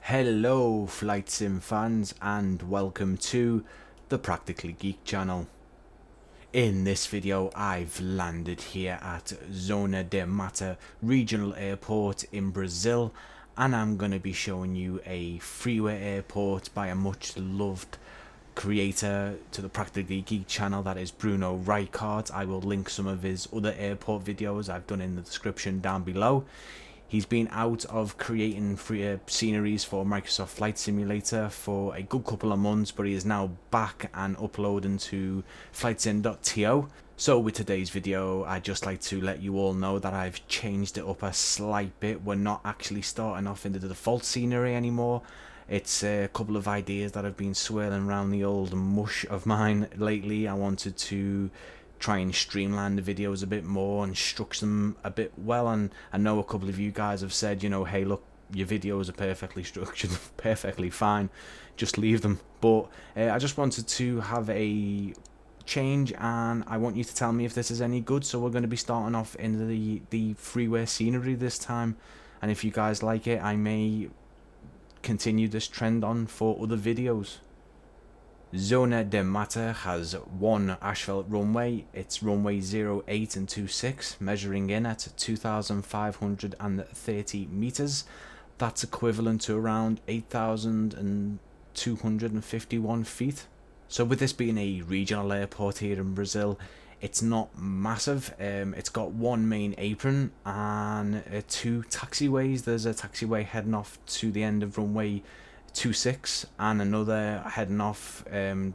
Hello Flight Sim fans and welcome to the Practically Geek channel. In this video I've landed here at Zona Da Mata regional airport in Brazil, and I'm going to be showing you a Freeware airport by a much loved creator to the Practically Geek channel, that is Bruno Rijkaard. I will link some of his other airport videos I've done in the description down below. He's been out of creating free sceneries for Microsoft Flight Simulator for a good couple of months, but he is now back and uploading to flightsim.to. So with today's video, I'd just like to let you all know that I've changed it up a slight bit. We're not actually starting off into the default scenery anymore. It's a couple of ideas that have been swirling around the old mush of mine lately. I wanted to try and streamline the videos a bit more and structure them a bit well, and I know a couple of you guys have said, you know, hey look, your videos are perfectly structured, perfectly fine, just leave them. But I just wanted to have a change, and I want you to tell me if this is any good. So we're going to be starting off in the Freeware scenery this time, and if you guys like it, I may continue this trend on for other videos. Zona Da Mata has one asphalt runway. It's runway 08 and 26, measuring in at 2,530 meters. That's equivalent to around 8,251 feet. So with this being a regional airport here in Brazil, it's not massive. It's got one main apron and two taxiways. There's a taxiway heading off to the end of runway 26 and another heading off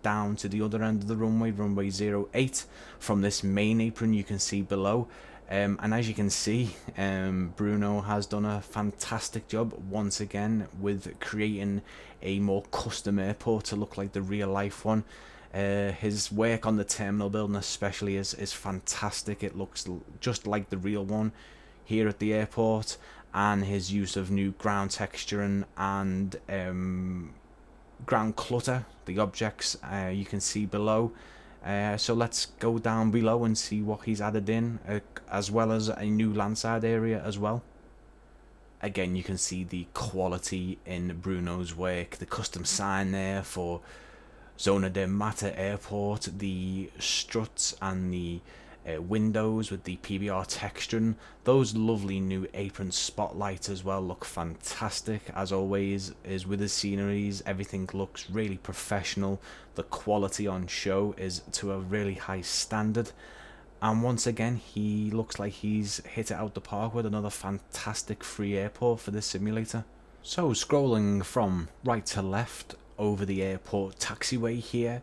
down to the other end of the runway, runway 08. From this main apron you can see below, and as you can see, Bruno has done a fantastic job once again with creating a more custom airport to look like the real life one. His work on the terminal building especially is fantastic. It looks just like the real one here at the airport, and his use of new ground texturing and ground clutter, the objects you can see below. So let's go down below and see what he's added in, as well as a new landside area as well. Again, you can see the quality in Bruno's work, the custom sign there for Zona Da Mata Airport, the struts and the windows with the PBR texturing. Those lovely new apron spotlights as well look fantastic. As always is with his sceneries, everything looks really professional. The quality on show is to a really high standard, and once again he looks like he's hit it out the park with another fantastic free airport for this simulator. So scrolling from right to left over the airport taxiway here,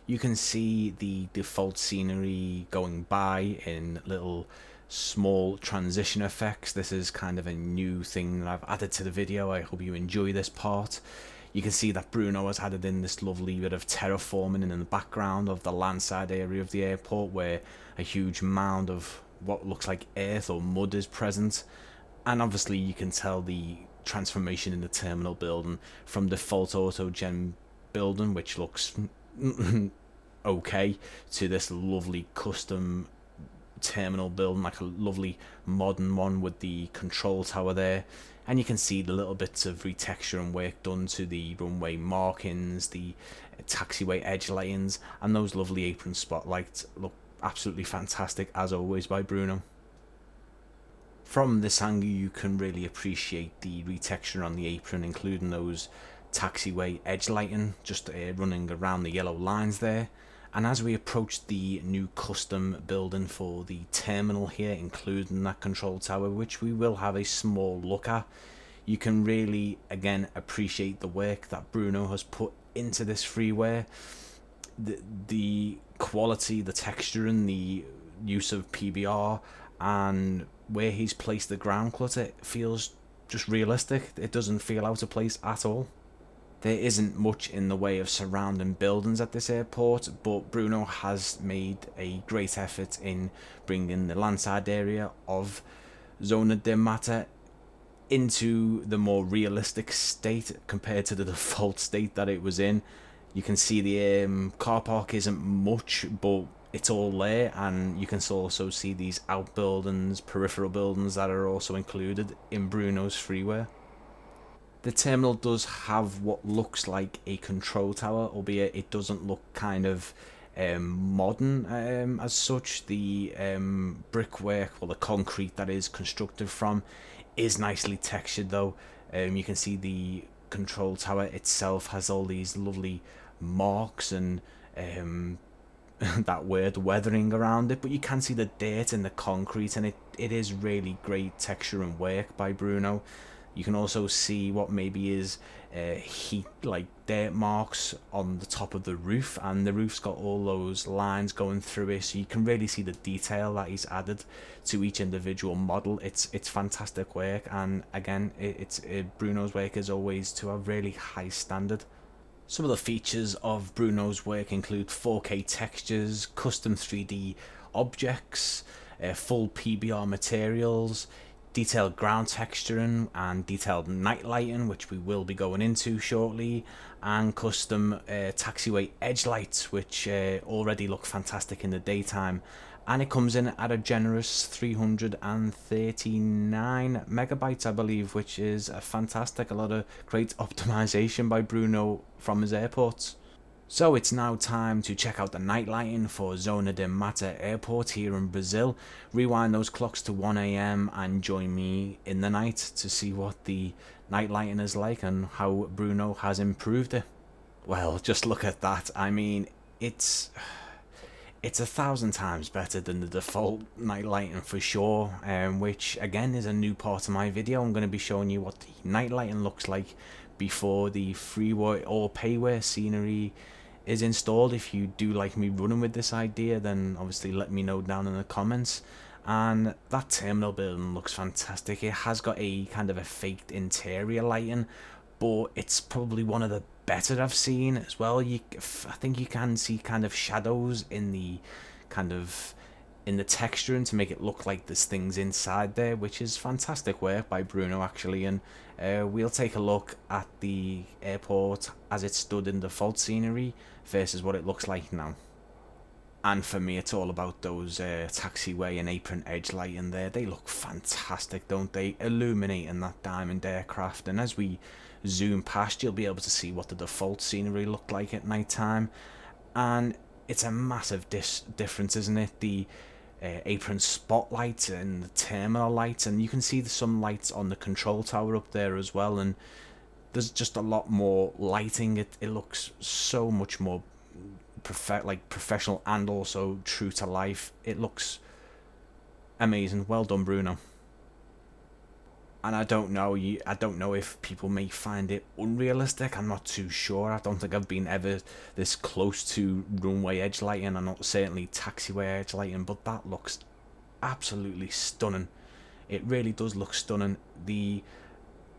you can see the default scenery going by in little small transition effects. This is kind of a new thing that I've added to the video. I hope you enjoy this part. You can see that Bruno has added in this lovely bit of terraforming in the background of the landside area of the airport, where a huge mound of what looks like earth or mud is present. And obviously you can tell the transformation in the terminal building from default auto gen building, which looks okay, to this lovely custom terminal building, like a lovely modern one with the control tower there. And you can see the little bits of retexture and work done to the runway markings, the taxiway edge lines, and those lovely apron spotlights look absolutely fantastic as always by Bruno. From this angle you can really appreciate the retexture on the apron, including those taxiway edge lighting just running around the yellow lines there. And as we approach the new custom building for the terminal here, including that control tower, which we will have a small look at, you can really again appreciate the work that Bruno has put into this freeware. The quality, the texture, and the use of PBR, and where he's placed the ground clutter feels just realistic. It doesn't feel out of place at all. There isn't much in the way of surrounding buildings at this airport, but Bruno has made a great effort in bringing the landside area of Zona Da Mata into the more realistic state compared to the default state that it was in. You can see the car park isn't much, but it's all there, and you can also see these outbuildings, peripheral buildings that are also included in Bruno's freeware. The terminal does have what looks like a control tower, albeit it doesn't look kind of modern as such. The brickwork, or the concrete that is constructed from, is nicely textured though. You can see the control tower itself has all these lovely marks and that weird weathering around it, but you can see the dirt in the concrete, and it is really great texture and work by Bruno. You can also see what maybe is heat, like dirt marks on the top of the roof, and the roof's got all those lines going through it, so you can really see the detail that he's added to each individual model. It's fantastic work, and again, Bruno's work is always to a really high standard. Some of the features of Bruno's work include 4K textures, custom 3D objects, full PBR materials, detailed ground texturing and detailed night lighting, which we will be going into shortly, and custom taxiway edge lights, which already look fantastic in the daytime. And it comes in at a generous 339 megabytes, I believe, which is fantastic. A lot of great optimization by Bruno from his airports. So it's now time to check out the night lighting for Zona Da Mata airport here in Brazil. Rewind those clocks to 1 AM and join me in the night to see what the night lighting is like and how Bruno has improved it. Well, just look at that. I mean, it's 1,000 times better than the default night lighting for sure, which again is a new part of my video. I'm going to be showing you what the night lighting looks like before the freeware or payware scenery is installed. If you do like me running with this idea, then obviously let me know down in the comments. And that terminal building looks fantastic. It has got a kind of a faked interior lighting, but it's probably one of the better I've seen as well. I think you can see kind of shadows in the texturing to make it look like there's things inside there, which is fantastic work by Bruno actually. And we'll take a look at the airport as it stood in default scenery versus what it looks like now. And for me, it's all about those taxiway and apron edge lighting there. They look fantastic, don't they? Illuminating that diamond aircraft. And as we zoom past, you'll be able to see what the default scenery looked like at night time. And it's a massive difference, isn't it? The apron spotlights and the terminal lights. And you can see some lights on the control tower up there as well. And there's just a lot more lighting. It looks so much more professional and also true to life. It looks amazing. Well done, Bruno. And I don't know if people may find it unrealistic. I'm not too sure. I don't think I've been ever this close to runway edge lighting, and not certainly taxiway edge lighting, but that looks absolutely stunning. It really does look stunning. The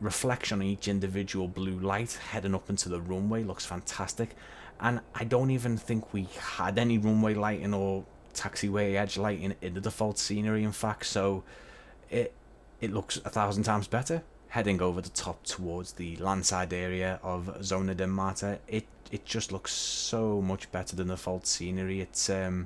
reflection on each individual blue light heading up into the runway looks fantastic. And I don't even think we had any runway lighting or taxiway edge lighting in the default scenery, in fact, so it looks 1,000 times better. Heading over the top towards the landside area of Zona Da Mata, it just looks so much better than the default scenery. It's a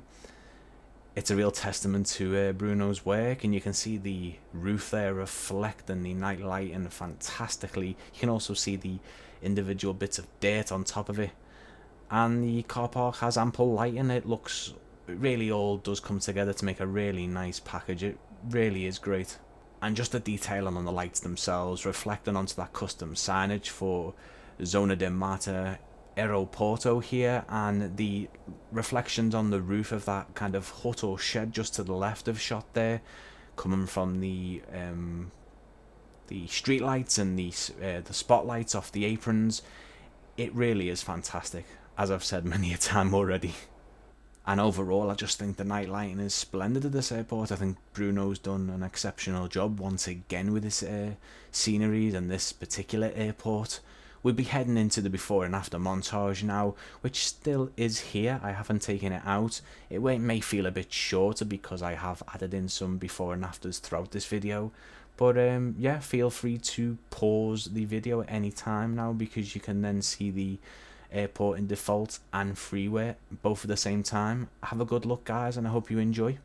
real testament to Bruno's work, and you can see the roof there reflecting the night lighting fantastically. You can also see the individual bits of dirt on top of it. And the car park has ample lighting. It really all does come together to make a really nice package. It really is great. And just the detailing on the lights themselves, reflecting onto that custom signage for Zona Da Mata Aeroporto here, and the reflections on the roof of that kind of hut or shed just to the left of shot there, coming from the street lights and the spotlights off the aprons. It really is fantastic, as I've said many a time already. And overall, I just think the night lighting is splendid at this airport. I think Bruno's done an exceptional job once again with this sceneries and this particular airport. We'll be heading into the before and after montage now, which still is here. I haven't taken it out. It may feel a bit shorter because I have added in some before and afters throughout this video. But yeah, feel free to pause the video at any time now, because you can then see the airport in default and freeware both at the same time. Have a good look, guys, and I hope you enjoy.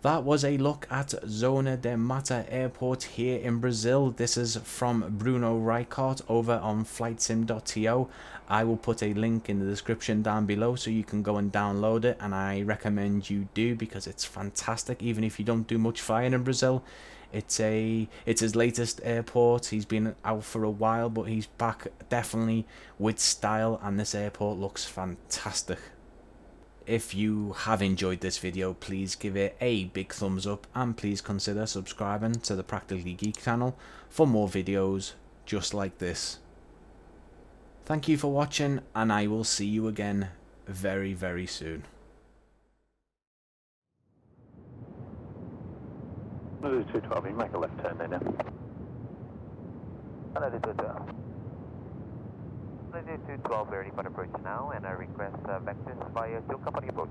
that was a look at Zona Da Mata Airport here in Brazil. This is from Bruno Reichardt over on flightsim.to. I will put a link in the description down below so you can go and download it, and I recommend you do because it's fantastic. Even if you don't do much flying in Brazil, it's his latest airport. He's been out for a while, but he's back definitely with style, and this airport looks fantastic. If you have enjoyed this video, please give it a big thumbs up and please consider subscribing to the Practically Geek channel for more videos just like this. Thank you for watching, and I will see you again very, very soon. Another 212, you make a left turn there now. Another 212. Another 212, ready for approach now, and I request vectors via dual company approach.